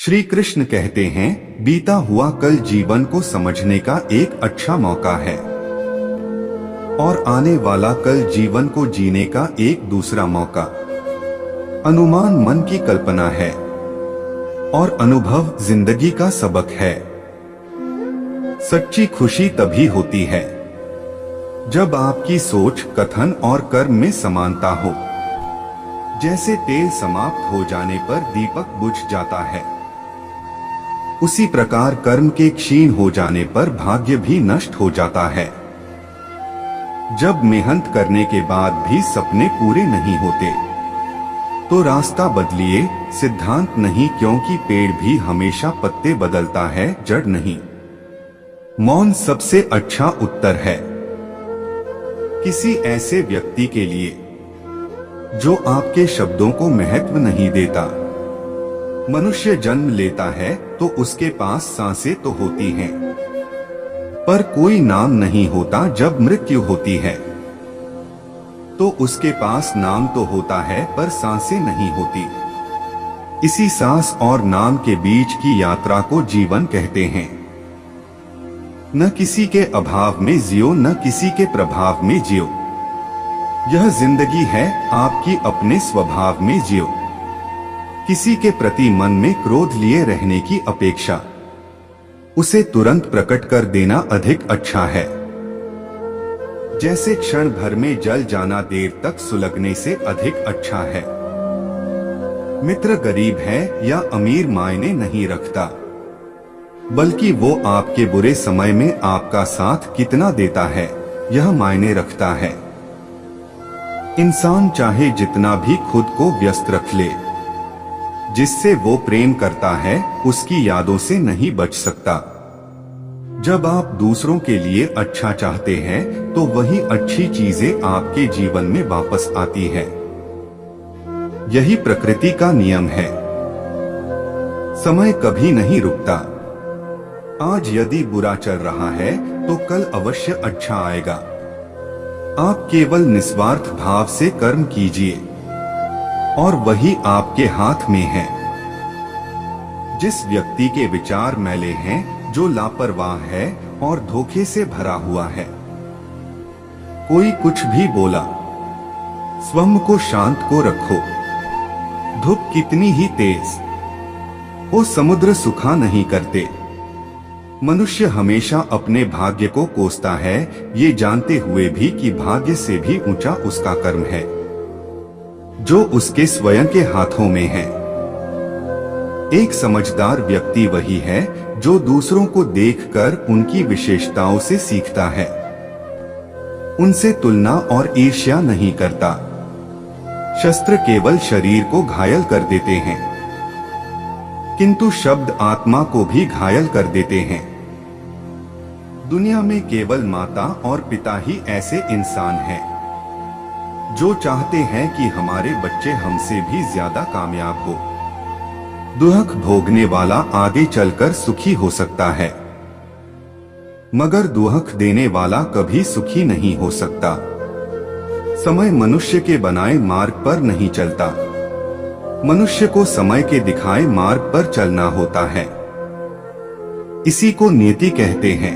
श्री कृष्ण कहते हैं, बीता हुआ कल जीवन को समझने का एक अच्छा मौका है और आने वाला कल जीवन को जीने का एक दूसरा मौका। अनुमान मन की कल्पना है और अनुभव जिंदगी का सबक है। सच्ची खुशी तभी होती है जब आपकी सोच, कथन और कर्म में समानता हो। जैसे तेल समाप्त हो जाने पर दीपक बुझ जाता है, उसी प्रकार कर्म के क्षीण हो जाने पर भाग्य भी नष्ट हो जाता है। जब मेहनत करने के बाद भी सपने पूरे नहीं होते तो रास्ता बदलिए, सिद्धांत नहीं, क्योंकि पेड़ भी हमेशा पत्ते बदलता है, जड़ नहीं। मौन सबसे अच्छा उत्तर है किसी ऐसे व्यक्ति के लिए जो आपके शब्दों को महत्व नहीं देता। मनुष्य जन्म लेता है तो उसके पास सांसें तो होती हैं, पर कोई नाम नहीं होता। जब मृत्यु होती है तो उसके पास नाम तो होता है, पर सांसें नहीं होती। इसी सांस और नाम के बीच की यात्रा को जीवन कहते हैं। न किसी के अभाव में जियो, न किसी के प्रभाव में जियो। यह जिंदगी है, आपकी अपने स्वभाव में जियो। किसी के प्रति मन में क्रोध लिए रहने की अपेक्षा उसे तुरंत प्रकट कर देना अधिक अच्छा है। जैसे क्षण भर में जल जाना देर तक सुलगने से अधिक अच्छा है। मित्र गरीब है या अमीर मायने नहीं रखता, बल्कि वो आपके बुरे समय में आपका साथ कितना देता है यह मायने रखता है। इंसान चाहे जितना भी खुद को व्यस्त रख ले, जिससे वो प्रेम करता है उसकी यादों से नहीं बच सकता। जब आप दूसरों के लिए अच्छा चाहते हैं तो वही अच्छी चीजें आपके जीवन में वापस आती है। यही प्रकृति का नियम है। समय कभी नहीं रुकता। आज यदि बुरा चल रहा है तो कल अवश्य अच्छा आएगा। आप केवल निस्वार्थ भाव से कर्म कीजिए और वही आपके हाथ में है। जिस व्यक्ति के विचार मैले हैं, जो लापरवाह है और धोखे से भरा हुआ है, कोई कुछ भी बोला, स्वयं को शांत को रखो। धूप कितनी ही तेज हो, समुद्र सुखा नहीं करते। मनुष्य हमेशा अपने भाग्य को कोसता है, ये जानते हुए भी कि भाग्य से भी ऊंचा उसका कर्म है जो उसके स्वयं के हाथों में है। एक समझदार व्यक्ति वही है जो दूसरों को देखकर उनकी विशेषताओं से सीखता है, उनसे तुलना और ईर्ष्या नहीं करता। शस्त्र केवल शरीर को घायल कर देते हैं, किंतु शब्द आत्मा को भी घायल कर देते हैं। दुनिया में केवल माता और पिता ही ऐसे इंसान हैं जो चाहते हैं कि हमारे बच्चे हमसे भी ज्यादा कामयाब हो। दुख भोगने वाला आगे चलकर सुखी हो सकता है, मगर दुख देने वाला कभी सुखी नहीं हो सकता। समय मनुष्य के बनाए मार्ग पर नहीं चलता, मनुष्य को समय के दिखाए मार्ग पर चलना होता है। इसी को नियति कहते हैं।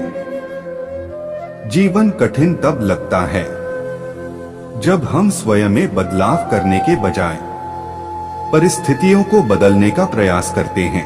जीवन कठिन तब लगता है जब हम स्वयं में बदलाव करने के बजाय परिस्थितियों को बदलने का प्रयास करते हैं।